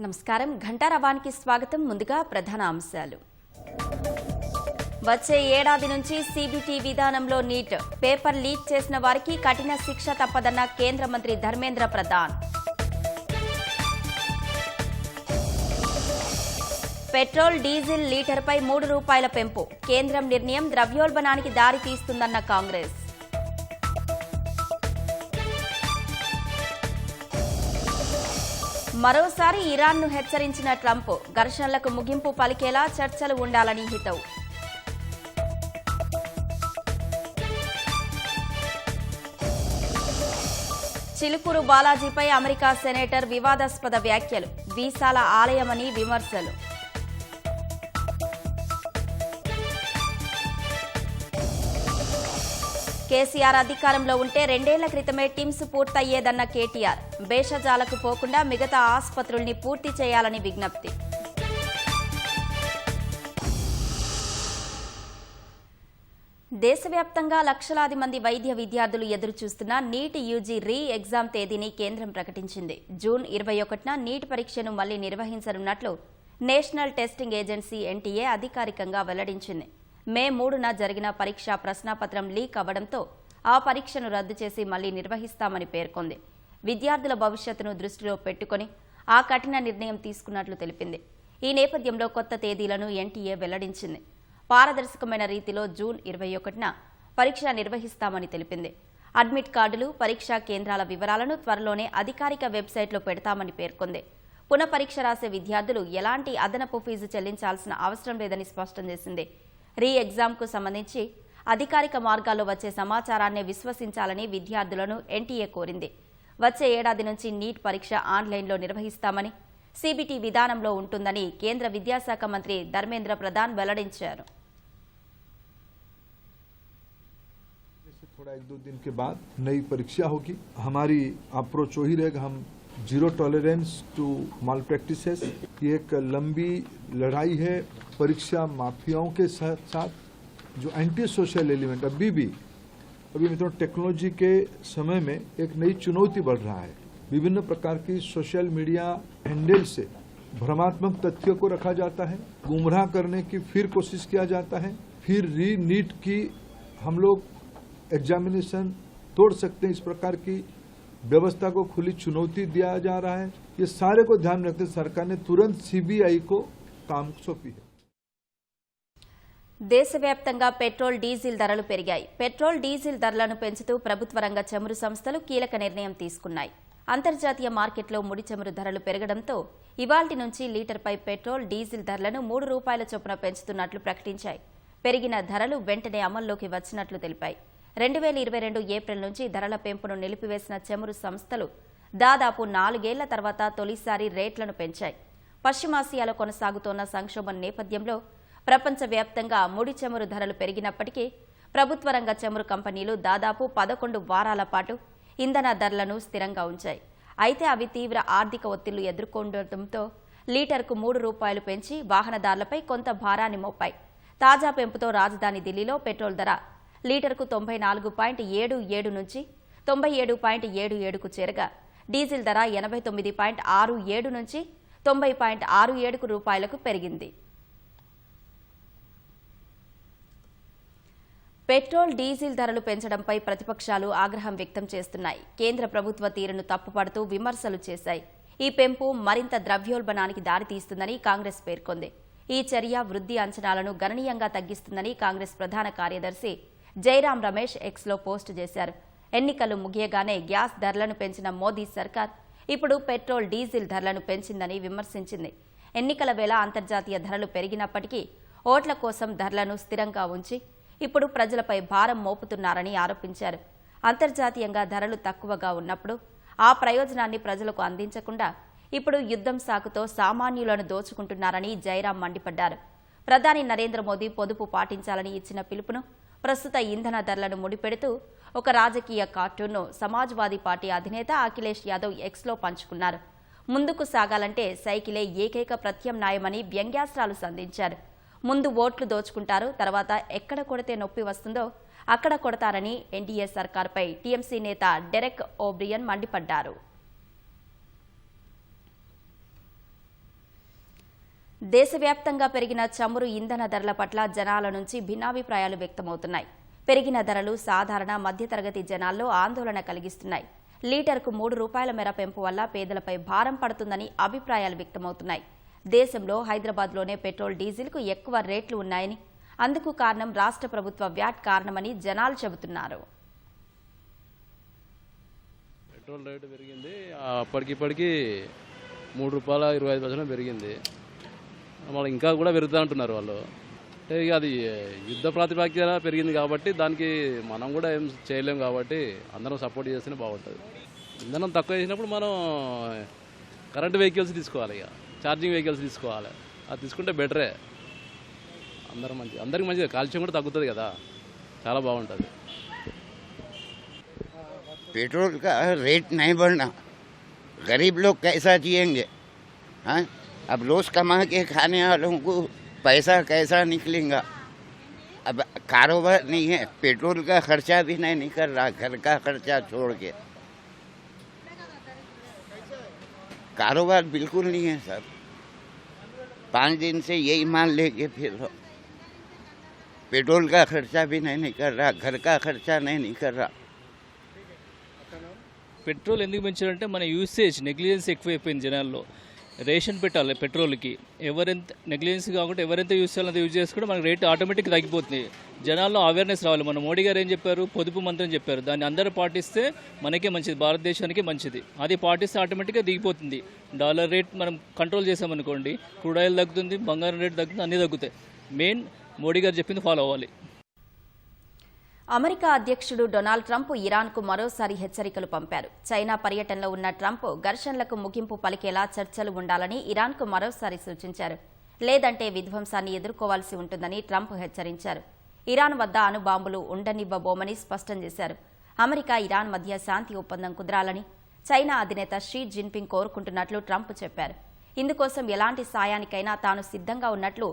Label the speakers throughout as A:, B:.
A: నమస్కారం ఘంటారవానికి స్వాగతం. ముందుగా ప్రధాన అంశాలు. వచ్చే ఏడాది నుంచి సీబీటీ విధానంలో నీట్ పేపర్ లీక్ చేసిన వారికి కఠిన శిక్ష తప్పదన్న కేంద్ర మంత్రి ధర్మేంద్ర ప్రధాన్. పెట్రోల్ డీజిల్ లీటర్పై ₹3 పెంపు కేంద్రం నిర్ణయం ద్రవ్యోల్బణానికి దారి తీస్తుందన్న కాంగ్రెస్. మరోసారి ఇరాన్ను హెచ్చరించిన ట్రంప్ ఘర్షణలకు ముగింపు పలికేలా చర్చలు ఉండాలని హితవు. చిలుకూరు బాలాజీపై అమెరికా సెనేటర్ వివాదాస్పద వ్యాఖ్యలు, వీసాల ఆలయమని విమర్శలు. కేసీఆర్ అధికారంలో ఉంటే 2 ఏళ్ల క్రితమే టిమ్స్ పూర్తయ్యేదన్న కేటీఆర్, భేషజాలకు పోకుండా మిగతా ఆసుపత్రుల్ని పూర్తి చేయాలని విజ్ఞప్తి. దేశవ్యాప్తంగా లక్షలాది మంది వైద్య విద్యార్థులు ఎదురుచూస్తున్న నీట్ యూజీ రీ ఎగ్జామ్ తేదీని కేంద్రం ప్రకటించింది. జూన్ 21న నీట్ పరీక్షను మళ్లీ నిర్వహించనున్నట్లు నేషనల్ టెస్టింగ్ ఏజెన్సీ ఎన్టీఏ అధికారికంగా వెల్లడించింది. మే 3న జరిగిన పరీక్ష ప్రశ్నాపత్రం లీక్ అవ్వడంతో ఆ పరీక్షను రద్దు చేసి మళ్లీ నిర్వహిస్తామని పేర్కొంది. విద్యార్థుల భవిష్యత్తును దృష్టిలో పెట్టుకుని ఆ కఠిన నిర్ణయం తీసుకున్నట్లు తెలిపింది. ఈ నేపథ్యంలో కొత్త తేదీలను ఎన్టీఏ వెల్లడించింది. పారదర్శకమైన రీతిలో జూన్ 21న పరీక్ష నిర్వహిస్తామని తెలిపింది. అడ్మిట్ కార్డులు, పరీక్షా కేంద్రాల వివరాలను త్వరలోనే అధికారిక వెబ్సైట్లో పెడతామని పేర్కొంది. పునఃపరీక్ష రాసే విద్యార్థులు ఎలాంటి అదనపు ఫీజు చెల్లించాల్సిన అవసరం లేదని స్పష్టం చేసింది. రీ ఎగ్జామ్కు సంబంధించి అధికారిక మార్గాల్లో వచ్చే సమాచారాన్ని విశ్వసించాలని విద్యార్థులను ఎన్టీఏ కోరింది. వచ్చే ఏడాది నుంచి నీట్ పరీక్ష ఆన్లైన్లో నిర్వహిస్తామని, సీబీటీ విధానంలో ఉంటుందని కేంద్ర విద్యాశాఖ మంత్రి ధర్మేంద్ర ప్రధాన్ వెల్లడించారు.
B: थोड़ा 1-2 दिन के बाद नई परीक्षा होगी. हमारी अप्रोच वही रहेगा, हम zero tolerance to malpractices. ये एक लंबी लड़ाई है परीक्षा माफियाओं के साथ जो एंटी सोशल एलिमेंट अभी मित्रों टेक्नोलॉजी के समय में एक नई चुनौती बढ़ रहा है. विभिन्न प्रकार की सोशल मीडिया हैंडल से भ्रमात्मक तथ्यों को रखा जाता है, गुमराह करने की फिर कोशिश किया जाता है, फिर री नीट की हम लोग एग्जामिनेशन तोड़ सकते हैं, इस प्रकार की व्यवस्था को खुली चुनौती दिया जा रहा है. ये सारे को ध्यान रखते सरकार ने तुरंत सीबीआई को काम सौंपी है.
A: దేశవ్యాప్తంగా పెట్రోల్ డీజిల్ ధరలు పెరిగాయి. పెట్రోల్ డీజిల్ ధరలను పెంచుతూ ప్రభుత్వ రంగ చమురు సంస్థలు కీలక నిర్ణయం తీసుకున్నాయి. అంతర్జాతీయ మార్కెట్లో ముడి చమురు ధరలు పెరగడంతో ఇవాల్టి నుంచి లీటర్పై పెట్రోల్ డీజిల్ ధరలను ₹3 చొప్పున పెంచుతున్నట్లు ప్రకటించాయి. పెరిగిన ధరలు వెంటనే అమల్లోకి వచ్చినట్లు తెలిపాయి. 2022 ఏప్రిల్ నుంచి ధరల పెంపును నిలిపివేసిన చమురు సంస్థలు దాదాపు 4 ఏళ్ల తర్వాత తొలిసారి రేట్లను పెంచాయి. పశ్చిమాసియాలో కొనసాగుతోన్న సంక్షోభం నేపథ్యంలో ప్రపంచవ్యాప్తంగా ముడి చమురు ధరలు పెరిగినప్పటికీ ప్రభుత్వ రంగ చమురు కంపెనీలు దాదాపు 11 వారాల పాటు ఇంధన ధరలను స్థిరంగా ఉంచాయి. అయితే అవి తీవ్ర ఆర్థిక ఒత్తిళ్లు ఎదుర్కొనడంతో లీటర్కు ₹3 పెంచి వాహనదారులపై కొంత భారాన్ని మోపాయి. తాజా పెంపుతో రాజధాని ఢిల్లీలో పెట్రోల్ ధర లీటర్కు 94.77 నుంచి 97.77కు చేరగా డీజిల్ ధర 89.67 నుంచి 90.67 రూపాయలకు పెరిగింది. పెట్రోల్ డీజిల్ ధరలు పెంచడంపై ప్రతిపక్షాలు ఆగ్రహం వ్యక్తం చేస్తున్నాయి. కేంద్ర ప్రభుత్వ తీరును తప్పుపడుతూ విమర్శలు చేశాయి. ఈ పెంపు మరింత ద్రవ్యోల్బణానికి దారితీస్తుందని కాంగ్రెస్ పేర్కొంది. ఈ చర్య వృద్ధి అంచనాలను గణనీయంగా తగ్గిస్తుందని కాంగ్రెస్ ప్రధాన కార్యదర్శి జైరాం రమేష్ ఎక్స్లో పోస్టు చేశారు. ఎన్నికలు ముగియగానే గ్యాస్ ధరలను పెంచిన మోదీ సర్కార్ ఇప్పుడు పెట్రోల్ డీజిల్ ధరలను పెంచిందని విమర్శించింది. ఎన్నికల వేళ అంతర్జాతీయ ధరలు పెరిగినప్పటికీ ఓట్ల కోసం ధరలను స్థిరంగా ఉంచి ఇప్పుడు ప్రజలపై భారం మోపుతున్నారని ఆరోపించారు. అంతర్జాతీయంగా ధరలు తక్కువగా ఉన్నప్పుడు ఆ ప్రయోజనాన్ని ప్రజలకు అందించకుండా ఇప్పుడు యుద్ధం సాకుతో సామాన్యులను దోచుకుంటున్నారని జైరాం మండిపడ్డారు. ప్రధాని నరేంద్ర మోదీ పొదుపు పాటించాలని ఇచ్చిన పిలుపును, ప్రస్తుత ఇంధన ధరలను ముడిపెడుతూ ఒక రాజకీయ కార్టూన్ను సమాజ్వాదీ పార్టీ అధినేత అఖిలేష్ యాదవ్ ఎక్స్లో పంచుకున్నారు. ముందుకు సాగాలంటే సైకిలే ఏకైక ప్రత్యామ్నాయమని వ్యంగ్యాస్త్రాలు సంధించారు. ముందు ఓట్లు దోచుకుంటారు, తర్వాత ఎక్కడ కొడితే నొప్పి వస్తుందో అక్కడ కొడతారని ఎన్డీఏ సర్కార్పై టీఎంసీ నేత డెరెక్ ఓబ్రియన్ మండిపడ్డారు. దేశవ్యాప్తంగా పెరిగిన చమురు ఇంధన ధరల పట్ల జనాల నుంచి భిన్నాభిప్రాయాలు వ్యక్తమవుతున్నాయి. పెరిగిన ధరలు సాధారణ మధ్యతరగతి జనాల్లో ఆందోళన కలిగిస్తున్నాయి. లీటర్కు 3 రూపాయల మేర పెంపు వల్ల పేదలపై భారం పడుతుందని అభిప్రాయాలు వ్యక్తమవుతున్నాయి. దేశంలో హైదరాబాద్లోనే పెట్రోల్ డీజిల్కు ఎక్కువ రేట్లు ఉన్నాయని, అందుకు కారణం రాష్ట్ర ప్రభుత్వ వ్యాట్ కారణమని జనాలు చెబుతున్నారు.
C: పెట్రోల్ రేటు పెరిగింది, అప్పటికిప్పటికి ₹3.25 పెరిగింది. మళ్ళీ ఇంకా కూడా పెరుగుతూ ఉంటున్నారు వాళ్ళు. అంటే ఇక అది యుద్ధ ప్రాతిపదికన పెరిగింది కాబట్టి దానికి మనం కూడా ఏం చేయలేం కాబట్టి అందరం సపోర్ట్ చేస్తేనే బాగుంటుంది. ఇంధనం తక్కువ చేసినప్పుడు మనం కరెంట్ వెహికల్స్ తీసుకోవాలి, ఇక ఛార్జింగ్ వెహికల్స్ తీసుకోవాలి. అది తీసుకుంటే బెటరే, అందరికి మంచిది. కాలుష్యం కూడా తగ్గుతుంది కదా, చాలా బాగుంటుంది.
D: पेट्रोल का रेट नहीं बढ़ना, गरीब लोग कैसा जिएंगे? हाँ, अब रोज कमा के खाने वालों को पैसा कैसा निकलेगा? अब कारोबार नहीं है, पेट्रोल का खर्चा भी नहीं निकल रहा, घर का खर्चा छोड़ के कारोबार बिल्कुल नहीं है सर। 5 दिन से यही मान लेके फिर पेट्रोल का खर्चा भी नहीं निकल रहा, घर का खर्चा नहीं निकल रहा।
E: పెట్రోల్ ఎందుకు పెంచారంటే మన యూసేజ్ నెగ్లిజెన్స్ ఎక్కువైపోయింది జనాల్లో. రేషన్ పెట్టాలి పెట్రోల్కి, ఎవరెంత నెగ్లిజెన్స్ కాకుండా ఎవరెంత యూజ్ చేయాలంత యూజ్ చేసుకుంటే మనకి రేట్ ఆటోమేటిక్గా తగ్గిపోతుంది. జనాల్లో అవేర్నెస్ రావాలి. మన మోడీ గారు ఏం చెప్పారు? పొదుపు మంత్రం చెప్పారు. దాన్ని అందరూ పాటిస్తే మనకే మంచిది, భారతదేశానికి మంచిది. అది పాటిస్తే ఆటోమేటిక్గా దిగిపోతుంది. డాలర్ రేట్ మనం కంట్రోల్ చేసామనుకోండి, క్రూడ్ ఆయిల్ తగ్గుతుంది, బంగారం రేట్ తగ్గుతుంది, అన్నీ తగ్గుతాయి. మెయిన్ మోడీ గారు చెప్పింది ఫాలో అవ్వాలి.
A: అమెరికా అధ్యక్షుడు డొనాల్డ్ ట్రంప్ ఇరాన్కు మరోసారి హెచ్చరికలు పంపారు. చైనా పర్యటనలో ఉన్న ట్రంప్ ఘర్షణలకు ముగింపు పలికేలా చర్చలు ఉండాలని ఇరాన్కు మరోసారి సూచించారు. లేదంటే విధ్వంసాన్ని ఎదుర్కోవాల్సి ఉంటుందని ట్రంప్ హెచ్చరించారు. ఇరాన్ వద్ద అణుబాంబులు ఉండనివ్వబోమని స్పష్టం చేశారు. అమెరికా ఇరాన్ మధ్య శాంతి ఒప్పందం కుదరాలని చైనా అధినేత షీ జిన్పింగ్ కోరుకుంటున్నట్లు ట్రంప్ చెప్పారు. ఇందుకోసం ఎలాంటి సాయానికైనా తాను సిద్ధంగా ఉన్నట్లు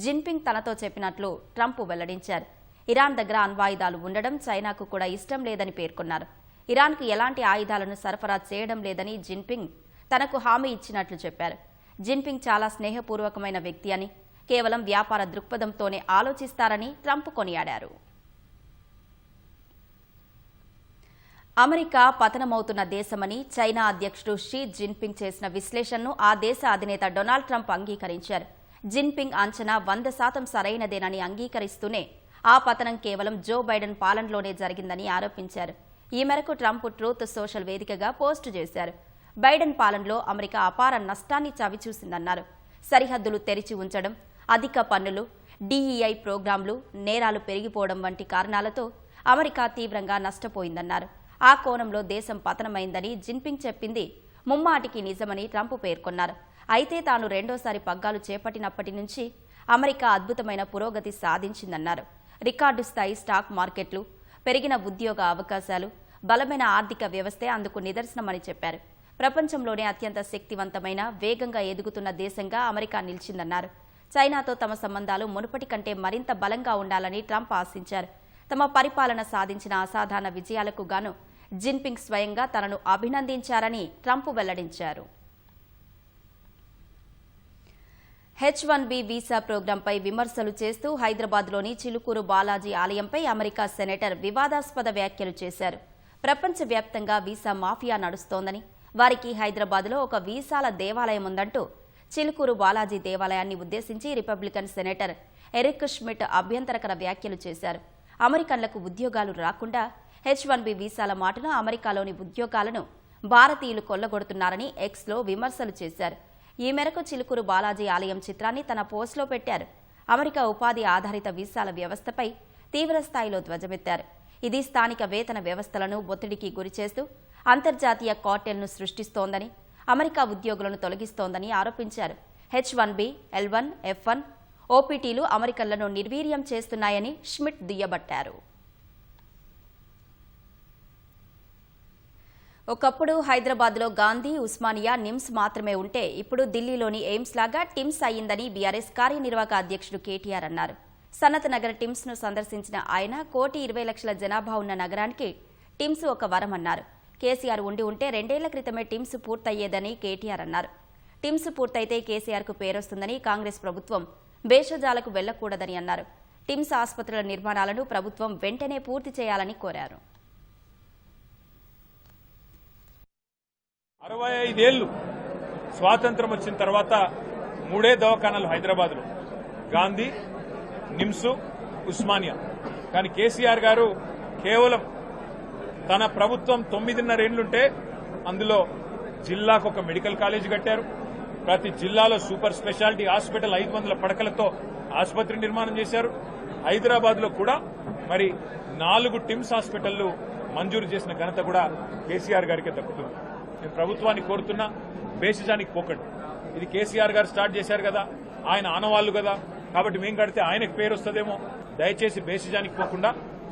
A: జిన్పింగ్ తనతో చెప్పినట్లు ట్రంప్ వెల్లడించారు. ఇరాన్ దగ్గర అణ్వాయుధాలు ఉండడం చైనాకు కూడా ఇష్టం లేదని పేర్కొన్నారు. ఇరాన్కు ఎలాంటి ఆయుధాలను సరఫరా చేయడం లేదని జిన్పింగ్ తనకు హామీ ఇచ్చినట్లు చెప్పారు. జిన్పింగ్ చాలా స్నేహపూర్వకమైన వ్యక్తి అని, కేవలం వ్యాపార దృక్పథంతోనే ఆలోచిస్తారని ట్రంప్ కొనియాడారు. అమెరికా పతనమవుతున్న దేశమని చైనా అధ్యక్షుడు షీ జిన్పింగ్ చేసిన విశ్లేషణను ఆ దేశ అధినేత డొనాల్డ్ ట్రంప్ అంగీకరించారు. జిన్పింగ్ అంచనా 100% సరైనదేనని అంగీకరిస్తూనే ఆ పతనం కేవలం జో బైడెన్ పాలనలోనే జరిగిందని ఆరోపించారు. ఈ మేరకు ట్రంప్ ట్రూత్ సోషల్ వేదికగా పోస్టు చేశారు. బైడెన్ పాలనలో అమెరికా అపార నష్టాన్ని చవిచూసిందన్నారు. సరిహద్దులు తెరిచి ఉంచడం, అధిక పన్నులు, డీఈఐ ప్రోగ్రాంలు, నేరాలు పెరిగిపోవడం వంటి కారణాలతో అమెరికా తీవ్రంగా నష్టపోయిందన్నారు. ఆ కోణంలో దేశం పతనమైందని జిన్పింగ్ చెప్పింది ముమ్మాటికి నిజమని ట్రంప్ పేర్కొన్నారు. అయితే తాను రెండోసారి పగ్గాలు చేపట్టినప్పటి నుంచి అమెరికా అద్భుతమైన పురోగతి సాధించిందన్నారు. రికార్డు స్థాయి స్టాక్ మార్కెట్లు, పెరిగిన ఉద్యోగ అవకాశాలు, బలమైన ఆర్థిక వ్యవస్థే అందుకు నిదర్శనమని చెప్పారు. ప్రపంచంలోనే అత్యంత శక్తివంతమైన, వేగంగా ఎదుగుతున్న దేశంగా అమెరికా నిలిచిందన్నారు. చైనాతో తమ సంబంధాలు మునుపటి కంటే మరింత బలంగా ఉండాలని ట్రంప్ ఆశించారు. తమ పరిపాలన సాధించిన అసాధారణ విజయాలకు గాను జిన్పింగ్ స్వయంగా తనను అభినందించారని ట్రంప్ వెల్లడించారు. H-1B వీసా ప్రోగ్రాంపై విమర్శలు చేస్తూ హైదరాబాద్లోని చిలుకూరు బాలాజీ ఆలయంపై అమెరికా సెనేటర్ వివాదాస్పద వ్యాఖ్యలు చేశారు. ప్రపంచవ్యాప్తంగా వీసా మాఫియా నడుస్తోందని, వారికి హైదరాబాద్లో ఒక వీసాల దేవాలయం ఉందంటూ చిలుకూరు బాలాజీ దేవాలయాన్ని ఉద్దేశించి రిపబ్లికన్ సెనేటర్ ఎరిక్ షమిట్ అభ్యంతరకర వ్యాఖ్యలు చేశారు. అమెరికన్లకు ఉద్యోగాలు రాకుండా H-1B వీసాల మాటను అమెరికాలోని ఉద్యోగాలను భారతీయులు కొల్లగొడుతున్నారని ఎక్స్లో విమర్శలు చేశారు. ఈ మేరకు చిలుకూరు బాలాజీ ఆలయం చిత్రాన్ని తన పోస్టులో పెట్టారు. అమెరికా ఉపాధి ఆధారిత వీసాల వ్యవస్థపై తీవ్రస్థాయిలో ధ్వజమెత్తారు. ఇది స్థానిక వేతన వ్యవస్థలను ఒత్తిడికి గురిచేస్తూ అంతర్జాతీయ కార్టెల్ను సృష్టిస్తోందని, అమెరికా ఉద్యోగులను తొలగిస్తోందని ఆరోపించారు. H-1B, L-1, F-1, ఓపీటీలు అమెరికన్లను నిర్వీర్యం చేస్తున్నాయని షమిట్ దుయ్యబట్టారు. ఒకప్పుడు హైదరాబాద్లో గాంధీ, ఉస్మానియా, నిమ్స్ మాత్రమే ఉంటే ఇప్పుడు ఢిల్లీలోని ఎయిమ్స్ లాగా టిమ్స్ అయ్యిందని బీఆర్ఎస్ కార్యనిర్వాహక అధ్యక్షుడు కేటీఆర్ అన్నారు. సనత్ నగర్ టిమ్స్ను సందర్శించిన ఆయన 1,20,00,000 జనాభా ఉన్న నగరానికి టిమ్స్ ఒక వరం అన్నారు. కేసీఆర్ ఉండి ఉంటే 2 ఏళ్ల క్రితమే టిమ్స్ పూర్తయ్యేదని కేటీఆర్ అన్నారు. టిమ్స్ పూర్తయితే కేసీఆర్కు పేరొస్తుందని కాంగ్రెస్ ప్రభుత్వం భేషజాలకు వెళ్లకూడదని అన్నారు. టిమ్స్ ఆసుపత్రుల నిర్మాణాలను ప్రభుత్వం వెంటనే పూర్తి చేయాలని కోరారు.
F: 65 ఏళ్లు స్వాతంత్రం వచ్చిన తర్వాత 3 దవాఖానాలు హైదరాబాద్లో, గాంధీ, నిమ్స్, ఉస్మానియా. కానీ కేసీఆర్ గారు కేవలం తన ప్రభుత్వం 9.5 ఏళ్లుంటే అందులో జిల్లాకు ఒక మెడికల్ కాలేజ్ కట్టారు. ప్రతి జిల్లాలో సూపర్ స్పెషాలిటీ హాస్పిటల్ 500 పడకలతో ఆసుపత్రి నిర్మాణం చేశారు. హైదరాబాద్ లో కూడా మరి 4 టిమ్స్ హాస్పిటళ్లు మంజూరు చేసిన ఘనత కూడా కేసీఆర్ గారికి దక్కుతుంది. నేను ప్రభుత్వాన్ని కోరుతున్నా, భేషజానికి పోకండి. ఇది కేసీఆర్ గారు స్టార్ట్ చేశారు కదా, ఆయన ఆనవాళ్లు కదా, కాబట్టి మేం కడితే ఆయనకు పేరు వస్తుందేమో. దయచేసి భేషజానికి పోకుండా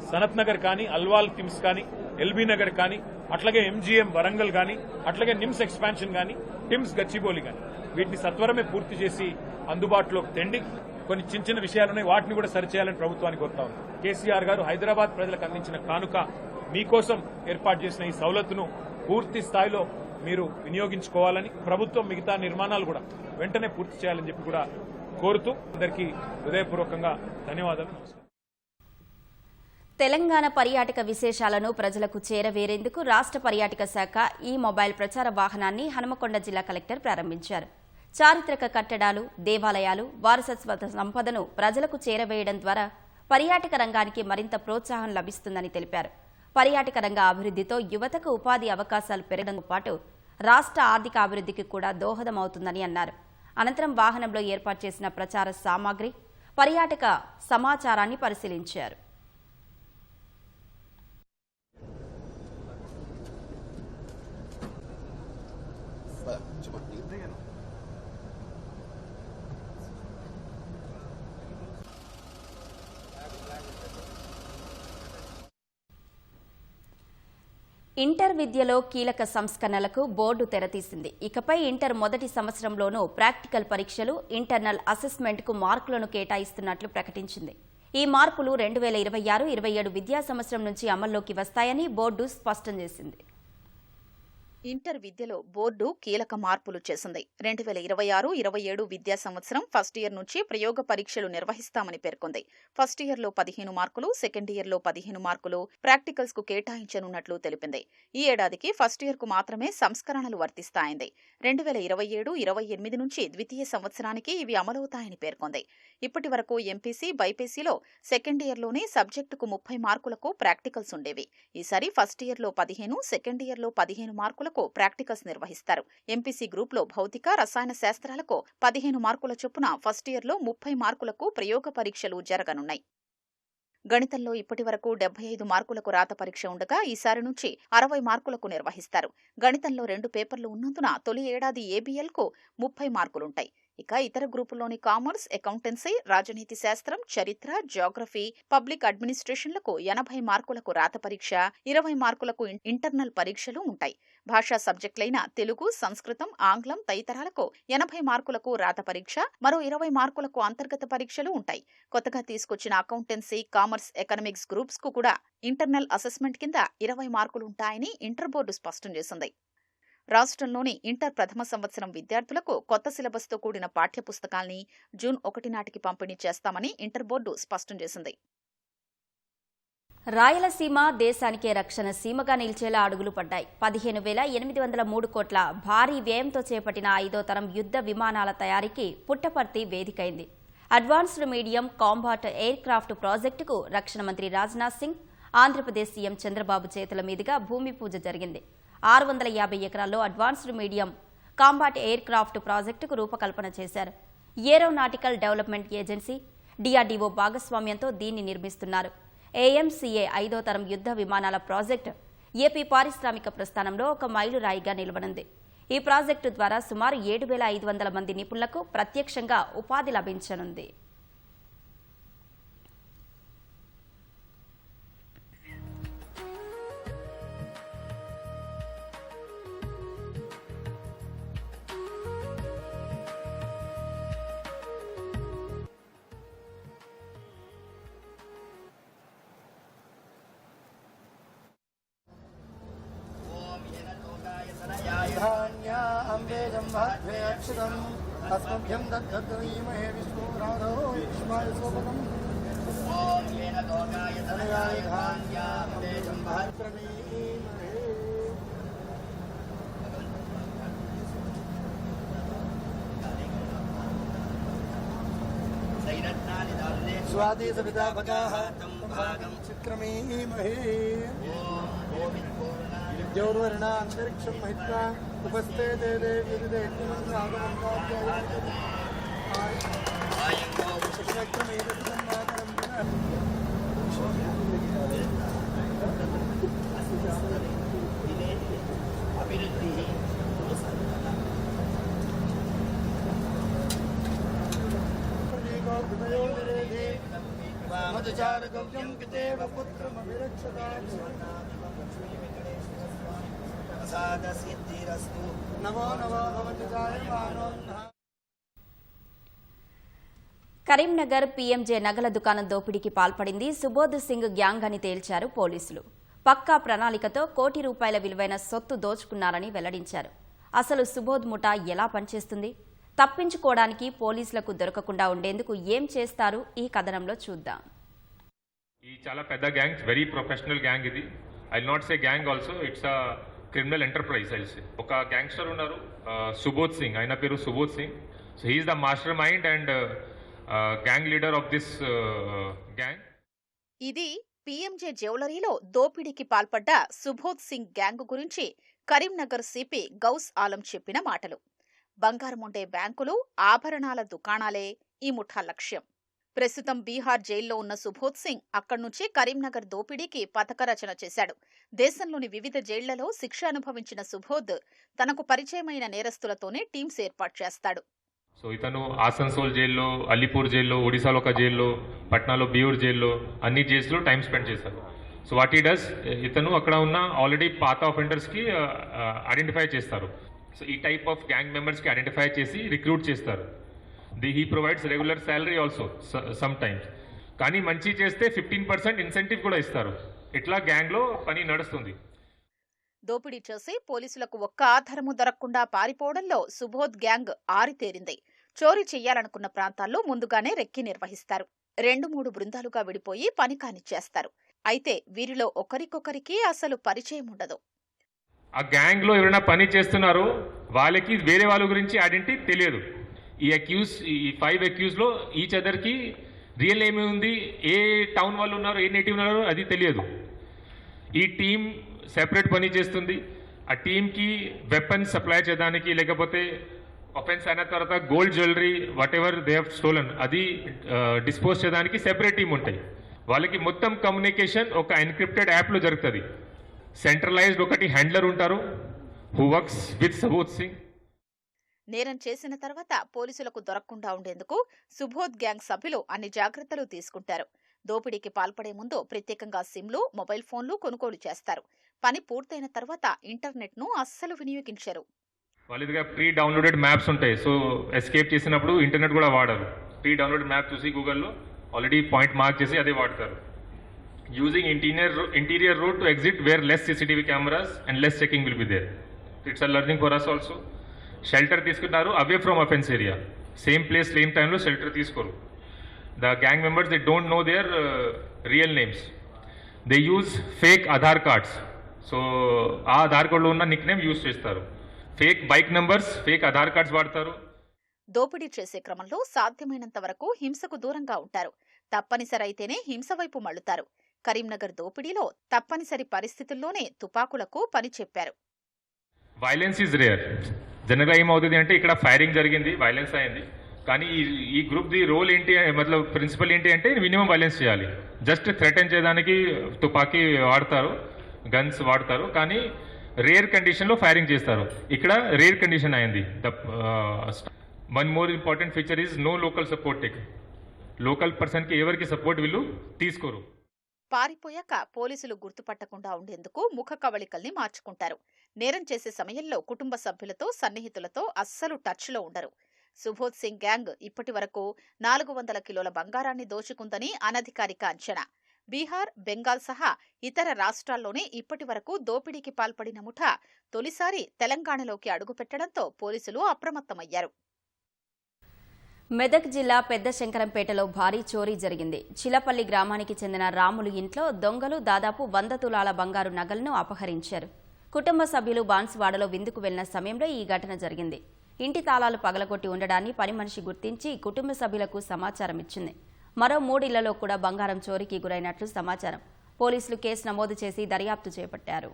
F: సనత్ నగర్ కానీ, అల్వాల్ టిమ్స్ కానీ, ఎల్బీ నగర్ కానీ, అట్లాగే ఎంజీఎం వరంగల్ కానీ, అట్లాగే నిమ్స్ ఎక్స్పాన్షన్ కానీ, టిమ్స్ గచ్చిబౌలి కానీ వీటిని సత్వరమే పూర్తి చేసి అందుబాటులోకి తెండి. కొన్ని చిన్న విషయాలున్నాయి, వాటిని కూడా సరిచేయాలని ప్రభుత్వానికి కోరుతా ఉంది. కేసీఆర్ గారు హైదరాబాద్ ప్రజలకు అందించిన కానుక, మీకోసం ఏర్పాటు చేసిన ఈ సౌలతును పూర్తి స్థాయిలో మీరు వినియోగించుకోవాలని, ప్రభుత్వం మిగతా నిర్మాణాలు కూడా వెంటనే పూర్తి చేయాలని చెప్పి కూడా కోరుతూ అందరికీ హృదయపూర్వకంగా ధన్యవాదాలు. నమస్కారం.
A: తెలంగాణ పర్యాటక విశేషాలను ప్రజలకు చేరవేరేందుకు రాష్ట్ర పర్యాటక శాఖ ఈ మొబైల్ ప్రచార వాహనాన్ని హనుమకొండ జిల్లా కలెక్టర్ ప్రారంభించారు. చారిత్రక కట్టడాలు, దేవాలయాలు, వారసత్వ సంపదను ప్రజలకు చేరవేయడం ద్వారా పర్యాటక రంగానికి మరింత ప్రోత్సాహం లభిస్తుందని తెలిపారు. పర్యాటక రంగ అభివృద్ధితో యువతకు ఉపాధి అవకాశాలు పెరగడంతో పాటు రాష్ట్ర ఆర్థిక అభివృద్ధికి కూడా దోహదమవుతుందని అన్నారు. అనంతరం వాహనంలో ఏర్పాటు చేసిన ప్రచార సామాగ్రి, పర్యాటక సమాచారాన్ని పరిశీలించారు. ఇంటర్ విద్యలో కీలక సంస్కరణలకు బోర్డు తెరతీసింది. ఇకపై ఇంటర్ మొదటి సంవత్సరంలోనూ ప్రాక్టికల్ పరీక్షలు, ఇంటర్నల్ అసెస్మెంట్కు మార్కులను కేటాయిస్తున్నట్లు ప్రకటించింది. ఈ మార్పులు 2026-27 విద్యా సంవత్సరం నుంచి అమల్లోకి వస్తాయని బోర్డు స్పష్టం చేసింది.
G: ఇంటర్ విద్యలో బోర్డు కీలక మార్పులు చేసింది. 2026-27 విద్యా సంవత్సరం ఫస్ట్ ఇయర్ నుంచి ప్రయోగ పరీక్షలు నిర్వహిస్తామని పేర్కొంది. ఫస్ట్ ఇయర్లో 15 మార్కులు, సెకండ్ ఇయర్లో 15 మార్కులు ప్రాక్టికల్స్ కు కేటాయించనున్నట్లు తెలిపింది. ఈ ఏడాదికి ఫస్ట్ ఇయర్ కు మాత్రమే సంస్కరణలు వర్తిస్తాయింది. 2027-28 నుంచి ద్వితీయ సంవత్సరానికి ఇవి అమలవుతాయని పేర్కొంది. ఇప్పటి వరకు ఎంపీసీ, బైపీసీలో సెకండ్ ఇయర్లోనే సబ్జెక్టుకు 30 మార్కులకు ప్రాక్టికల్స్ ఉండేవి. ఈసారి ఫస్ట్ ఇయర్లో 15, సెకండ్ ఇయర్లో 15 మార్కులకు ప్రాక్టికల్స్ నిర్వహిస్తారు. ఎంపీసీ గ్రూప్లో భౌతిక, రసాయన శాస్త్రాలకు 15 మార్కుల చొప్పున ఫస్ట్ ఇయర్లో 30 మార్కులకు ప్రయోగ పరీక్షలు జరగనున్నాయి. గణితంలో ఇప్పటి వరకు 75 మార్కులకు రాత పరీక్ష ఉండగా ఈసారి నుంచి 60 మార్కులకు నిర్వహిస్తారు. గణితంలో 2 పేపర్లు ఉన్నందున తొలి ఏడాది ఏబీఎల్కు 30 మార్కులుంటాయి. ఇక ఇతర గ్రూపుల్లోని కామర్స్, అకౌంటెన్సీ, రాజనీతి శాస్త్రం, చరిత్ర, జియోగ్రఫీ, పబ్లిక్ అడ్మినిస్ట్రేషన్లకు 80 మార్కులకు రాత పరీక్ష, 20 మార్కులకు ఇంటర్నల్ పరీక్షలు ఉంటాయి. భాషా సబ్జెక్టులైన తెలుగు, సంస్కృతం, ఆంగ్లం తదితరాలకు 80 మార్కులకు రాత పరీక్ష, మరో 20 మార్కులకు అంతర్గత పరీక్షలు ఉంటాయి. కొత్తగా తీసుకొచ్చిన అకౌంటెన్సీ, కామర్స్, ఎకనామిక్స్ గ్రూప్స్ కు కూడా ఇంటర్నల్ అసెస్మెంట్ కింద 20 మార్కులుంటాయని ఇంటర్ బోర్డు స్పష్టం చేసింది. రాష్ట్రంలోని ఇంటర్ ప్రథమ సంవత్సరం విద్యార్థులకు కొత్త సిలబస్తో కూడిన పాఠ్యపుస్తకాల్ని జూన్ 1 నాటికి పంపిణీ చేస్తామని ఇంటర్ బోర్డు స్పష్టం చేసింది.
A: రాయలసీమ దేశానికే రక్షణ సీమగా నిలిచేలా అడుగులు పడ్డాయి. 15,803 కోట్ల భారీ వ్యయంతో చేపట్టిన 5వ తరం యుద్ధ విమానాల తయారీకి పుట్టపర్తి వేదికైంది. Advanced medium combat aircraft ప్రాజెక్టుకు రక్షణ మంత్రి రాజ్నాథ్ సింగ్, ఆంధ్రప్రదేశ్ సీఎం చంద్రబాబు చేతుల మీదుగా భూమి పూజ జరిగింది. 650 ఎకరాల్లో advanced medium combat aircraft ప్రాజెక్టుకు రూపకల్పన చేశారు. ఏరోనాటికల్ డెవలప్మెంట్ ఏజెన్సీ, డిఆర్డీఓ భాగస్వామ్యంతో దీన్ని నిర్మిస్తున్నారు. ఏఎంసీఏ 5వ తరం యుద్ధ విమానాల ప్రాజెక్టు ఏపీ పారిశ్రామిక ప్రస్థానంలో ఒక మైలురాయిగా నిలవనుంది. ఈ ప్రాజెక్టు ద్వారా సుమారు 7,500 మంది నిపుణులకు ప్రత్యక్షంగా ఉపాధి లభించనుంది.
H: ధాన్య అంబే स्वादे सविता भगाः चित्रमेमहे द्यौर्वर्णा अन्तरिक्षं महित्वा उपस्थे देवे मधुचारगव्यं पितेव पुत्रमभिरक्षता सादसिद्धिरस्तु नमो नमो भवति जायमानो
A: కరీంనగర్ పీఎంజే నగల దుకాణం దోపిడీకి పాల్పడింది సుబోధ్ సింగ్ గ్యాంగ్ అని తేల్చారు పోలీసులు. పక్కా ప్రణాళికతో కోటి రూపాయల విలువైన సొత్తు దోచుకున్నారని వెల్లడించారు. అసలు సుబోధ్ ముఠా ఎలా పనిచేస్తుంది, తప్పించుకోవడానికి పోలీసులకు దొరకకుండా ఉండేందుకు ఏం చేస్తారు ఈ కథనంలో చూద్దాం.
I: ఈ చాలా పెద్ద గ్యాంగ్, వెరీ ప్రొఫెషనల్ గ్యాంగ్ ఇది. I will not say gang also, it's a criminal enterprise. I will say ఒక గ్యాంగ్స్టర్ ఉన్నారు సుబోధ్ సింగ్, ఆయన పేరు Subodh Singh. So he is the master mind and gang leader of this gang.
G: ఇది పీఎంజే జ్యువెలరీలో దోపిడీకి పాల్పడ్డ Subodh Singh gang గురించి Karimnagar CP Ghouse Alam చెప్పిన మాటలు. బంగారముండే బ్యాంకులు, ఆభరణాల దుకాణాలే ఈ ముఠా లక్ష్యం. ప్రస్తుతం బీహార్ జైల్లో ఉన్న సుబోధ్ సింగ్ అక్కడి నుంచి కరీంనగర్ దోపిడీకి పథకరచన చేశాడు. దేశంలోని వివిధ జైళ్లలో శిక్ష అనుభవించిన సుబోధ్ తనకు పరిచయమైన నేరస్తులతోనే టీమ్స్ ఏర్పాటు చేస్తాడు.
I: సో ఇతను ఆసన్సోల్ జైల్లో, అలీపూర్ జైల్లో, ఒడిశాలో ఒక జైల్లో, పట్నాలో బియూర్ జైల్లో, అన్ని జైల్స్లో టైం స్పెండ్ చేశారు. సో వాట్ హీ డస్, ఇతను అక్కడ ఉన్న ఆల్రెడీ పాత ఆఫెండర్స్కి ఐడెంటిఫై చేస్తారు. సో ఈ టైప్ ఆఫ్ గ్యాంగ్ మెంబర్స్కి ఐడెంటిఫై చేసి రిక్రూట్ చేస్తారు. He provides regular salary also some times. కానీ మంచి చేస్తే 15% ఇన్సెంటివ్ కూడా ఇస్తారు. ఇట్లా గ్యాంగ్లో పని నడుస్తుంది.
G: దోపిడీ చేసి పోలీసులకు ఒక్క ఆధారము దొరకకుండా పారిపోవడంలో సుబోధ్ గ్యాంగ్ ఆరితేరింది. చోరీ చెయ్యాలనుకున్న ప్రాంతాల్లో ముందుగానే రెక్కి నిర్వహిస్తారు. 2-3 బృందాలుగా విడిపోయి పని కానిచ్చేస్తారు. అయితే వీరిలో ఒకరికొకరికి అసలు పరిచయం ఉండదు.
I: ఆ గ్యాంగ్లో ఎవరైనా పని చేస్తున్నారో వాళ్ళకి వేరే వాళ్ళ గురించి ఐడెంటిటీ తెలియదు. ఈ 5 అక్యూజ్లో ఈచ్ అదర్కి రియల్ ఏమి ఉంది, ఏ టౌన్ వాళ్ళు ఉన్నారు, ఏ నేటివ్ ఉన్నారో అది తెలియదు. ఈ టీం సెపరేట్ పని చేస్తుంది. ఆ టీంకి వెపన్స్ సప్లై చేయడానికి, లేకపోతే అఫెన్స్ అయిన తర్వాత gold jewellery what ever they have stolen అది డిస్పోజ్ చేయడానికి సెపరేట్ టీం ఉంటాయి. వాళ్ళకి మొత్తం కమ్యూనికేషన్ ఒక ఎన్క్రిప్టెడ్ యాప్లో జరుగుతుంది. సెంట్రలైజ్డ్ ఒకటి హ్యాండ్లర్ ఉంటారు who works with Subodh Singh.
G: నేరం చేసిన తర్వాత పోలీసులకు దొరకకుండా ఉండేందుకు సుబోధ్ గ్యాంగ్ సభ్యులు అన్ని జాగ్రత్తలు తీసుకుంటారు. దోపిడీకి పాల్పడే ముందు ప్రత్యేకంగా సిమ్లు, మొబైల్ ఫోన్లు కొనుగోలు చేస్తారు. పని పూర్తయిన తర్వాత ఇంటర్నెట్ను అస్సలు వినియోగించరు.
I: వాళ్ళ దగ్గర ప్రీ డౌన్లోడెడ్ మ్యాప్స్ ఉంటాయి. సో ఎస్కేప్ చేసినప్పుడు ఇంటర్నెట్ కూడా వాడరు. ప్రీ డౌన్లోడెడ్ మ్యాప్ చూసి గూగుల్లో ఆల్రెడీ పాయింట్ మార్క్ చేసి అదే వాడతారు. Using interior road to exit where less CCTV cameras and less checking will be there. It's a learning for us also. Shelter తీసుకున్నారు away from offence area. Same place same టైంలో shelter తీసుకోరు. The gang members, they don't know their real names. They use fake Aadhaar cards. So, ఆ ఆధార్ కార్డులో ఉన్న Nick name use చేస్తారు. Fake bike numbers, fake Aadhaar cards వాడతారు.
G: దోపిడీ చేసే క్రమంలో సాధ్యమైనంత వరకు హింసకు దూరంగా ఉంటారు. తప్పనిసరి అయితేనే హింస వైపు మళ్లుతారు. కరీంనగర్ దోపిడీలో తప్పనిసరి పరిస్థితుల్లోనే తుపాకులకు పని చెప్పారు.
I: Violence is rare. జనరల్గా ఏమవుతుంది అంటే ఇక్కడ ఫైరింగ్ జరిగింది, వైలెన్స్ అయింది. కానీ ఈ గ్రూప్ ది రోల్ ఏంటి, మతలబ్ ప్రిన్సిపల్ ఏంటి అంటే మినిమం వైలెన్స్ చేయాలి. జస్ట్ థ్రెటన్ చేయడానికి తుపాకీ వాడతారు, గన్స్ వాడతారు. కానీ రేర్ కండిషన్లో ఫైరింగ్ చేస్తారు. ఇక్కడ రేర్ కండిషన్ అయింది. One more important feature is no local support take. Local పర్సన్కి ఎవరికి సపోర్ట్ వీళ్ళు తీసుకోరు.
G: పారిపోయాక పోలీసులు గుర్తుపట్టకుండా ఉండేందుకు ముఖ కవళికల్ని మార్చుకుంటారు. నేరం చేసే సమయంలో కుటుంబ సభ్యులతో, సన్నిహితులతో అస్సలు టచ్లో ఉండరు. సుబోధ్ సింగ్ గ్యాంగ్ ఇప్పటి వరకు 400 కిలోల బంగారాన్ని దోచుకుందని అనధికారిక అంచనా. బీహార్, బెంగాల్ సహా ఇతర రాష్ట్రాల్లోనే ఇప్పటి వరకు దోపిడీకి పాల్పడిన ముఠా తొలిసారి తెలంగాణలోకి అడుగుపెట్టడంతో పోలీసులు అప్రమత్తమయ్యారు.
A: మెదక్ జిల్లా పెద్ద శంకరంపేటలో భారీ చోరీ జరిగింది. చిలపల్లి గ్రామానికి చెందిన రాములు ఇంట్లో దొంగలు దాదాపు 100 తులాల బంగారు నగలను అపహరించారు. కుటుంబ సభ్యులు బాన్సువాడలో విందుకు వెళ్లిన సమయంలో ఈ ఘటన జరిగింది. ఇంటి తాళాలు పగలగొట్టి ఉండడాన్ని పని మనిషి గుర్తించి కుటుంబ సభ్యులకు సమాచారం ఇచ్చింది. మరో 3 ఇళ్లలో కూడా బంగారం చోరీకి గురైనట్లు సమాచారం. పోలీసులు కేసు నమోదు చేసి దర్యాప్తు చేపట్టారు.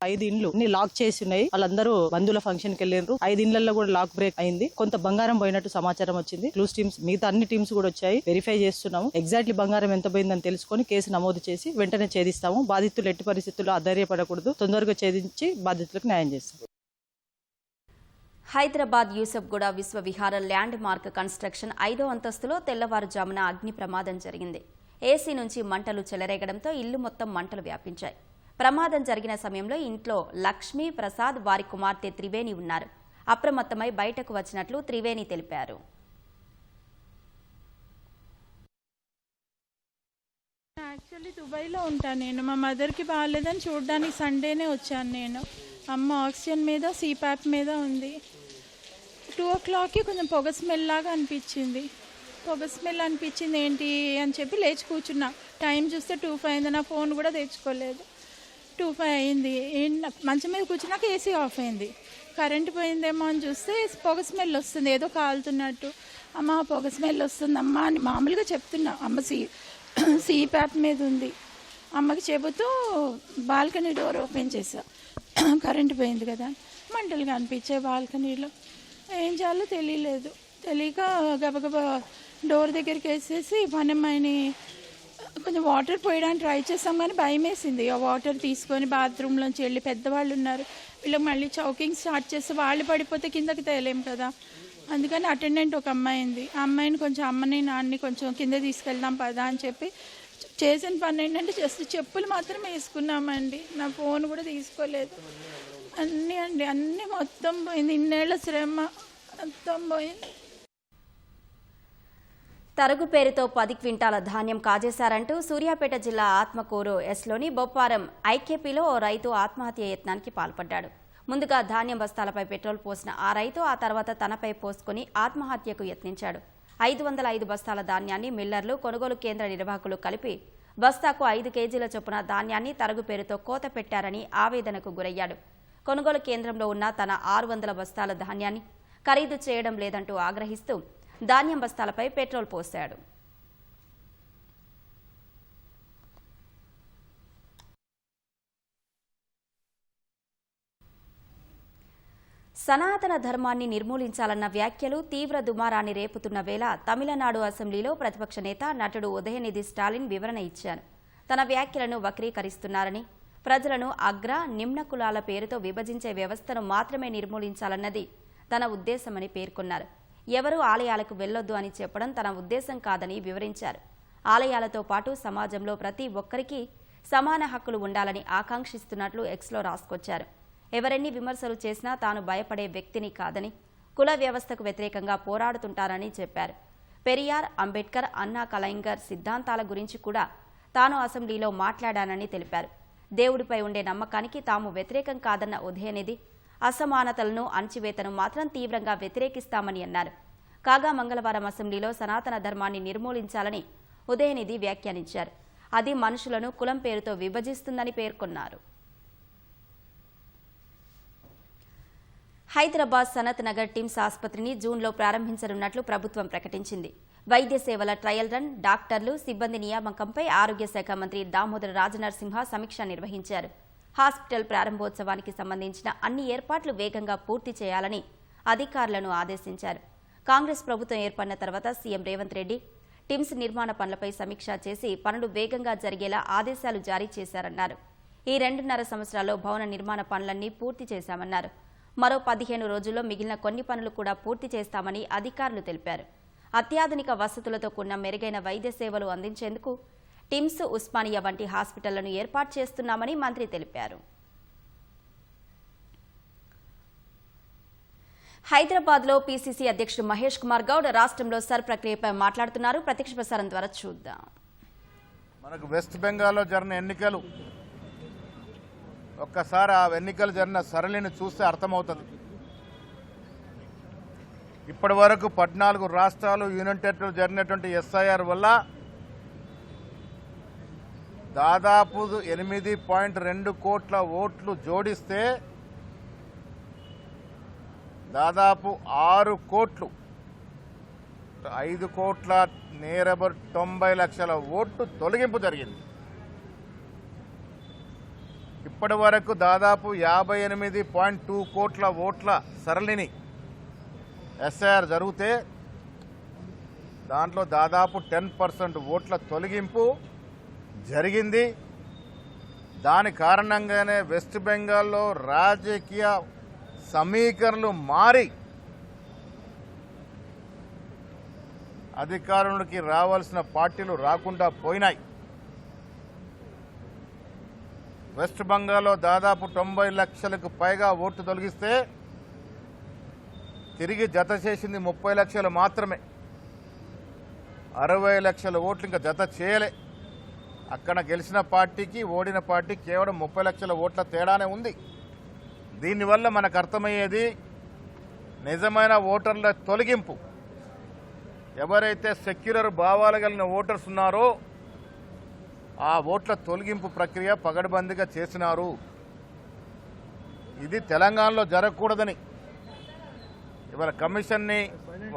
J: 5 ఇండ్లు లాక్ చేసి ఉన్నాయి. వాళ్ళందరూ బంధువుల ఫంక్షన్ కి వెళ్ళారు. 5 ఇండ్లలో కూడా లాక్ బ్రేక్ అయింది. కొంత బంగారం పోయినట్టు సమాచారం వచ్చింది. క్లూస్ టీమ్స్ మిగతా అన్ని టీమ్స్ కూడా వచ్చాయి. వెరిఫై చేస్తున్నాము. ఎగ్జాక్ట్లీ బంగారం ఎంత పోయిందని తెలుసుకొని కేసు నమోదు చేసి వెంటనే ఛేదిస్తాము. బాధితులు ఎట్టి పరిస్థితుల్లో అధైర్యపడకూడదు. తొందరగా ఛేదించి బాధితులకు న్యాయం చేస్తాం.
A: Hyderabad Yousufguda Vishwavihara landmark construction 5వ అంతస్తులో తెల్లవారుజామున అగ్ని ప్రమాదం జరిగింది. ఏసీ నుంచి మంటలు చెలరేగడంతో ఇల్లు మొత్తం మంటలు వ్యాపించాయి. ప్రమాదం జరిగిన సమయంలో ఇంట్లో లక్ష్మీ ప్రసాద్, వారి కుమార్తె త్రివేణి ఉన్నారు. అప్రమత్తమై బయటకు వచ్చినట్లు త్రివేణి తెలిపారు.
K: యాక్చువల్లీ దుబాయ్లో ఉంటాను నేను. మా మదర్కి బాగాలేదని చూడడానికి సండేనే వచ్చాను నేను. అమ్మ ఆక్సిజన్ మీద సీపాప్ మీద ఉంది. 2 o'clockకి కొంచెం పొగ స్మెల్ లాగా అనిపించింది. ఏంటి అని చెప్పి లేచి కూర్చున్నా. టైం చూస్తే 2:05 అయింది. నా ఫోన్ కూడా తెచ్చుకోలేదు. 2:05 అయింది. మంచం మీద కూర్చున్నాక ఏసీ ఆఫ్ అయింది. కరెంట్ పోయిందేమో అని చూస్తే పొగ స్మెల్ వస్తుంది, ఏదో కాలుతున్నట్టు. అమ్మ పొగ స్మెల్ వస్తుందమ్మా అని మామూలుగా చెప్తున్నా. అమ్మ సీపాప్ మీద ఉంది. అమ్మకి చెబుతూ బాల్కనీ డోర్ ఓపెన్ చేసా. కరెంట్ పోయింది కదా, మంటలు కనిపించాయి బాల్కనీలో. ఏం చేయాలో తెలియక గబగబా డోర్ దగ్గరికి వేసేసి పనమ్మాయిని కొంచెం వాటర్ పోయడానికి ట్రై చేస్తాం, కానీ భయం వేసింది. ఆ వాటర్ తీసుకొని బాత్రూంలోంచి వెళ్ళి, పెద్దవాళ్ళు ఉన్నారు, వీళ్ళకి మళ్ళీ చౌకింగ్ స్టార్ట్ చేస్తే వాళ్ళు పడిపోతే కిందకి తేలేం కదా. అందుకని అటెండెంట్ ఒక అమ్మాయి ఉంది. ఆ అమ్మాయిని కొంచెం అమ్మని నాన్నని కొంచెం కింద తీసుకెళ్దాం పదా అని చెప్పి చేసిన పని ఏంటంటే జస్ట్ చెప్పులు మాత్రం వేసుకున్నామండి. నా ఫోన్ కూడా తీసుకోలేదు. అన్నీ మొత్తం పోయింది. ఇన్నేళ్ల శ్రమ మొత్తం పోయింది.
A: తరుగు పేరుతో 10 క్వింటాల ధాన్యం కాజేశారంటూ సూర్యాపేట జిల్లా ఆత్మకూరు ఎస్లోని బొప్పారం ఐకేపీలో ఓ రైతు ఆత్మహత్య యత్నానికి పాల్పడ్డాడు. ముందుగా ధాన్యం బస్తాలపై పెట్రోల్ పోసిన ఆ రైతు ఆ తర్వాత తనపై పోసుకుని ఆత్మహత్యకు యత్నించాడు. 505 బస్తాల ధాన్యాన్ని మిల్లర్లు, కొనుగోలు కేంద్ర నిర్వాహకులు కలిపి బస్తాకు 5 కేజీల చొప్పున ధాన్యాన్ని తరుగు పేరుతో కోత పెట్టారని ఆవేదనకు గురయ్యాడు. కొనుగోలు కేంద్రంలో ఉన్న తన 600 బస్తాల ధాన్యాన్ని ఖరీదు చేయడం లేదంటూ ఆగ్రహిస్తూ ధాన్యం బస్తాలపై పెట్రోల్ పోశాడు. సనాతన ధర్మాన్ని నిర్మూలించాలన్న వ్యాఖ్యలు తీవ్ర దుమారాన్ని రేపుతున్న వేళ తమిళనాడు అసెంబ్లీలో ప్రతిపక్ష నేత, నటుడు ఉదయనిధి స్టాలిన్ వివరణ ఇచ్చారు. తన వ్యాఖ్యలను వక్రీకరిస్తున్నారని, ప్రజలను అగ్ర, నిమ్న కులాల పేరుతో విభజించే వ్యవస్థను మాత్రమే నిర్మూలించాలన్నది తన ఉద్దేశమని పేర్కొన్నారు. ఎవరూ ఆలయాలకు వెళ్లొద్దు అని చెప్పడం తన ఉద్దేశం కాదని వివరించారు. ఆలయాలతో పాటు సమాజంలో ప్రతి ఒక్కరికి సమాన హక్కులు ఉండాలని ఆకాంక్షిస్తున్నట్లు ఎక్స్లో రాసుకొచ్చారు. ఎవరెన్ని విమర్శలు చేసినా తాను భయపడే వ్యక్తిని కాదని, కుల వ్యవస్థకు వ్యతిరేకంగా పోరాడుతుంటారని చెప్పారు. పెరియార్, అంబేద్కర్, అన్నా కలైంగర్ సిద్ధాంతాల గురించి కూడా తాను అసెంబ్లీలో మాట్లాడానని తెలిపారు. దేవుడిపై ఉండే నమ్మకానికి తాము వ్యతిరేకం కాదన్న ఉదయనిధి అసమానతలను, అణచివేతను మాత్రం తీవ్రంగా వ్యతిరేకిస్తామని అన్నారు. కాగా మంగళవారం అసెంబ్లీలో సనాతన ధర్మాన్ని నిర్మూలించాలని ఉదయనిధి వ్యాఖ్యానించారు. అది మనుషులను కులం పేరుతో విభజిస్తుందని పేర్కొన్నారు. హైదరాబాద్ సనత్ నగర్ టిమ్స్ ఆసుపత్రిని జూన్లో ప్రారంభించనున్నట్లు ప్రభుత్వం ప్రకటించింది. వైద్య సేవల ట్రయల్ రన్, డాక్టర్లు, సిబ్బంది నియామకంపై ఆరోగ్య శాఖ మంత్రి దామోదర రాజనరసింహ సమీక్ష నిర్వహించారు. హాస్పిటల్ ప్రారంభోత్సవానికి సంబంధించిన అన్ని ఏర్పాట్లు వేగంగా పూర్తి చేయాలని అధికారులను ఆదేశించారు. కాంగ్రెస్ ప్రభుత్వం ఏర్పడిన తర్వాత సీఎం రేవంత్ రెడ్డి టిమ్స్ నిర్మాణ పనులపై సమీక్ష చేసి పనులు వేగంగా జరిగేలా ఆదేశాలు జారీ చేశారన్నారు. ఈ 2.5 సంవత్సరాల్లో భవన నిర్మాణ పనులన్నీ పూర్తి చేశామన్నారు. మరో 15 రోజుల్లో మిగిలిన కొన్ని పనులు కూడా పూర్తి చేస్తామని అధికారులు తెలిపారు. అత్యాధునిక వసతులతో కూడిన మెరుగైన వైద్య సేవలు అందించేందుకు టిమ్స్, ఉస్మానియా వంటి హాస్పిటళ్లను ఏర్పాటు చేస్తున్నామని మంత్రి తెలిపారు. హైదరాబాద్లో పీసీసీ అధ్యక్షుడు మహేష్ కుమార్ గౌడ్ రాష్ట్రంలో సర్ ప్రక్రియపై మాట్లాడుతున్నారు. ప్రత్యక్ష ప్రసారం ద్వారా చూద్దాం.
L: మనకు వెస్ట్ బెంగాల్లో జరిగిన ఎన్నికలు ఒక్కసారి ఆ ఎన్నికలు జరిగిన సరళిని చూస్తే అర్థమవుతుంది. ఇప్పటి వరకు 14 రాష్ట్రాలు యూనియన్ టెరిటరీలో జరిగినటువంటి ఎస్ఐఆర్ వల్ల దాదాపు 8.2 కోట్ల ఓట్లు జోడిస్తే దాదాపు 6 కోట్లు 5 కోట్ల నేరబర్ 90 లక్షల ఓట్లు తొలగింపు జరిగింది. ఇప్పటి వరకు దాదాపు 58.2 కోట్ల ఓట్ల సరళిని ఎస్ఐఆర్ జరిగితే దాంట్లో దాదాపు 10% ఓట్ల తొలగింపు జరిగింది. దాని కారణంగానే వెస్ట్ బెంగాల్లో రాజకీయ సమీకరణలు మారి అధికారంలోకి రావాల్సిన పార్టీలు రాకుండా పోయినాయి. వెస్ట్ బెంగాల్లో దాదాపు 90 లక్షలకు పైగా ఓట్లు తొలగిస్తే తిరిగి జత చేసింది 30 లక్షలు మాత్రమే. 60 లక్షల ఓట్లు ఇంకా జత చేయలే. అక్కడ గెలిచిన పార్టీకి ఓడిన పార్టీ కేవలం 30 లక్షల ఓట్ల తేడానే ఉంది. దీనివల్ల మనకు అర్థమయ్యేది నిజమైన ఓటర్ల తొలగింపు. ఎవరైతే సెక్యులర్ భావాలు కలిగిన ఓటర్స్ ఉన్నారో ఆ ఓట్ల తొలగింపు ప్రక్రియ పగడ్బందీగా చేసినారు. ఇది తెలంగాణలో జరగకూడదని ఇవాళ కమిషన్ని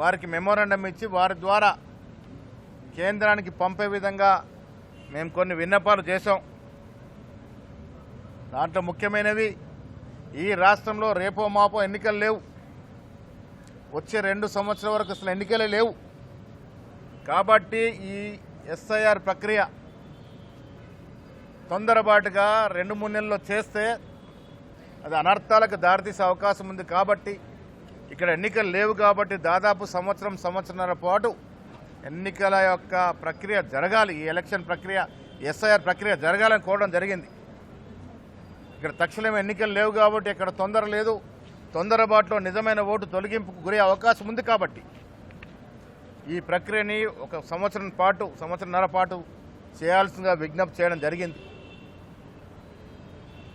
L: వారికి మెమోరాండం ఇచ్చి వారి ద్వారా కేంద్రానికి పంపే విధంగా మేము కొన్ని విన్నపాలు చేశాం. దాంట్లో ముఖ్యమైనవి ఈ రాష్ట్రంలో రేపో మాపో ఎన్నికలు లేవు. వచ్చే 2 సంవత్సరాల వరకు అసలు ఎన్నికలే లేవు. కాబట్టి ఈ ఎస్ఐఆర్ ప్రక్రియ తొందరపాటుగా 2-3 నెలల్లో చేస్తే అది అనర్థాలకు దారితీసే అవకాశం ఉంది. కాబట్టి ఇక్కడ ఎన్నికలు లేవు కాబట్టి దాదాపు సంవత్సరంన్నర పాటు ఎన్నికల యొక్క ప్రక్రియ జరగాలి. ఈ ఎలక్షన్ ప్రక్రియ ఎస్ఐఆర్ ప్రక్రియ జరగాలని కోరడం జరిగింది. ఇక్కడ తక్షణం ఎన్నికలు లేవు కాబట్టి ఇక్కడ తొందర లేదు. తొందరపాటులో నిజమైన ఓటు తొలగింపుకు గురే అవకాశం ఉంది. కాబట్టి ఈ ప్రక్రియని ఒక సంవత్సరంన్నర పాటు చేయాల్సిందిగా విజ్ఞప్తి చేయడం జరిగింది.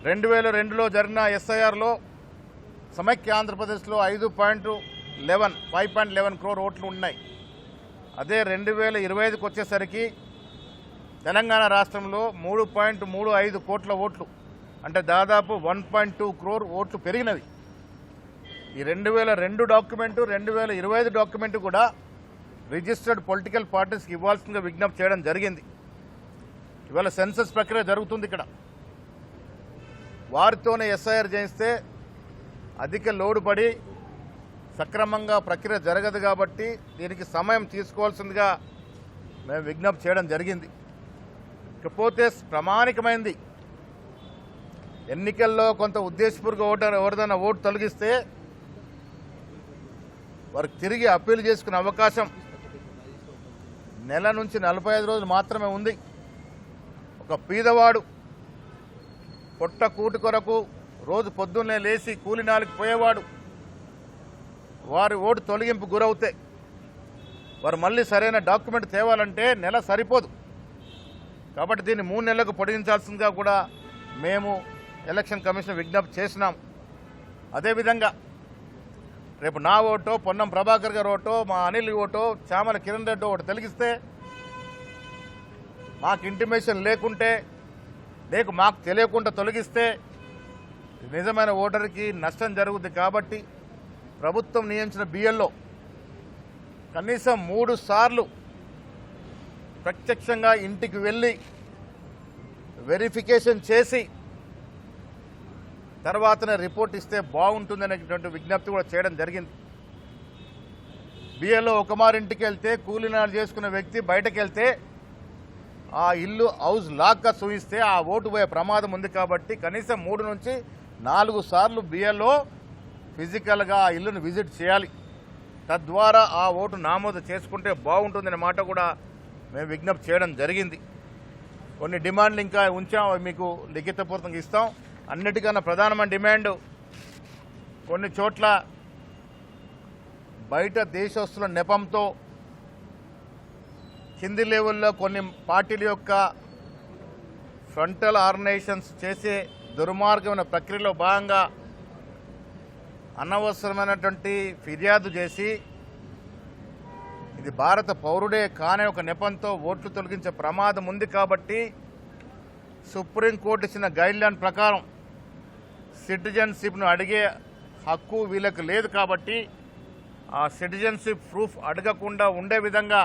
L: 2002లో జరిగిన ఎస్ఐఆర్లో సమైక్య ఆంధ్రప్రదేశ్లో 5.11 క్రోర్ ఓట్లు ఉన్నాయి. అదే 2025కి వచ్చేసరికి తెలంగాణ రాష్ట్రంలో 3.35 కోట్ల ఓట్లు అంటే దాదాపు 1.2 క్రోర్ ఓట్లు పెరిగినవి. ఈ 2002 డాక్యుమెంటు 2025 డాక్యుమెంటు కూడా రిజిస్టర్డ్ పొలిటికల్ పార్టీస్కి ఇవ్వాల్సిందిగా విజ్ఞప్తి చేయడం జరిగింది. ఇవాళ సెన్సస్ ప్రక్రియ జరుగుతుంది. ఇక్కడ వారితోనే ఎస్ఐఆర్ చేయిస్తే అధిక లోడు పడి సక్రమంగా ప్రక్రియ జరగదు. కాబట్టి దీనికి సమయం తీసుకోవాల్సిందిగా మేము విజ్ఞప్తి చేయడం జరిగింది. ఇకపోతే ప్రామాణికమైంది ఎన్నికల్లో కొంత ఉద్దేశపూర్వక ఎవరిదైనా ఓటు తొలగిస్తే వారికి తిరిగి అప్పీల్ చేసుకునే అవకాశం నెల నుంచి 45 రోజులు మాత్రమే ఉంది. ఒక పీదవాడు పొట్ట కూటి కొరకు రోజు పొద్దున్నే లేచి కూలినాలికి పోయేవాడు వారి ఓటు తొలగింపు గురవుతే వారు మళ్ళీ సరైన డాక్యుమెంట్ తేవాలంటే నెల సరిపోదు. కాబట్టి దీన్ని 3 నెలలకు పొడిగించాల్సిందిగా కూడా మేము ఎలక్షన్ కమిషన్ విజ్ఞప్తి చేసినాం. అదేవిధంగా రేపు నా ఓటో పొన్నం ప్రభాకర్ గారి ఓటో మా అనిల్ ఓటో చామల కిరణ్ రెడ్డి ఓటు తొలగిస్తే మాకు ఇంటిమేషన్ లేకుంటే మాకు తెలియకుండా తొలగిస్తే నిజమైన ఓటర్కి నష్టం జరుగుతుంది. కాబట్టి ప్రభుత్వం నియమించిన బిఎల్లో కనీసం 3 సార్లు ప్రత్యక్షంగా ఇంటికి వెళ్ళి వెరిఫికేషన్ చేసి తర్వాతనే రిపోర్ట్ ఇస్తే బాగుంటుందనేటువంటి విజ్ఞప్తి కూడా చేయడం జరిగింది. బిఏలో ఒక మారింటికి వెళ్తే కూలీనాలు చేసుకున్న వ్యక్తి బయటకు వెళ్తే ఆ ఇల్లు హౌస్ లాక్గా చూయిస్తే ఆ ఓటు పోయే ప్రమాదం ఉంది. కాబట్టి కనీసం 3 నుంచి 4 సార్లు బిఏలో ఫిజికల్గా ఆ ఇల్లును విజిట్ చేయాలి. తద్వారా ఆ ఓటు నమోదు చేసుకుంటే బాగుంటుందనే మాట కూడా మేము విజ్ఞప్తి చేయడం జరిగింది. కొన్ని డిమాండ్లు ఇంకా ఉంచాం, మీకు లిఖితపూర్వకంగా ఇస్తాం. అన్నిటికన్నా ప్రధానమైన డిమాండ్ కొన్ని చోట్ల బయట దేశస్తుల నెపంతో కింది లెవెల్లో కొన్ని పార్టీల యొక్క ఫ్రంటల్ ఆర్గనైజేషన్స్ చేసే దుర్మార్గమైన ప్రక్రియలో భాగంగా అనవసరమైనటువంటి ఫిర్యాదు చేసి ఇది భారత పౌరుడే కానే ఒక నెపంతో ఓట్లు తొలగించే ప్రమాదం ఉంది కాబట్టి సుప్రీంకోర్టు ఇచ్చిన గైడ్లైన్ ప్రకారం సిటిజన్షిప్ను అడిగే హక్కు వీళ్ళకి లేదు కాబట్టి ఆ సిటిజన్షిప్ ప్రూఫ్ అడగకుండా ఉండే విధంగా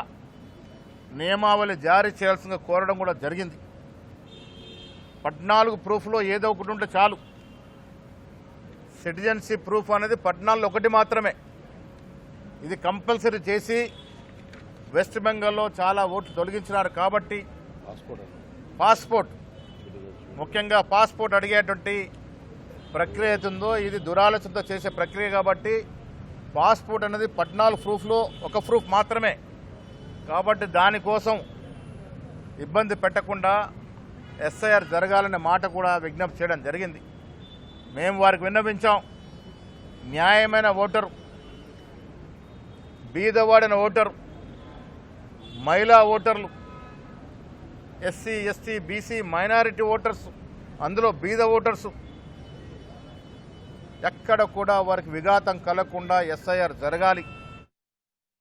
L: నియమావళి జారీ చేయాల్సిందిగా కోరడం కూడా జరిగింది. 14 ప్రూఫ్లో ఏదో ఒకటి ఉంటే చాలు. సిటిజన్షిప్ ప్రూఫ్ అనేది 14లో ఒకటి మాత్రమే. ఇది కంపల్సరీ చేసి వెస్ట్ బెంగాల్లో చాలా ఓట్లు తొలగించినారు కాబట్టి పాస్పోర్ట్ ముఖ్యంగా పాస్పోర్ట్ అడిగేటువంటి ప్రక్రియ అవుతుందో ఇది దురాలోచనతో చేసే ప్రక్రియ కాబట్టి పాస్పోర్ట్ అనేది 14 ప్రూఫ్లో ఒక ప్రూఫ్ మాత్రమే కాబట్టి దానికోసం ఇబ్బంది పెట్టకుండా ఎస్ఐఆర్ జరగాలనే మాట కూడా విజ్ఞప్తి చేయడం జరిగింది. మేము వారికి విన్నవించాం. న్యాయమైన ఓటరు, బీదవాడిన ఓటరు, మహిళా ఓటర్లు, SC ST BC minority voters, అందులో బీద ఓటర్సు ఎక్కడ కూడా వారికి విఘాతం కలగకుండా ఎస్ఐఆర్ జరగాలి.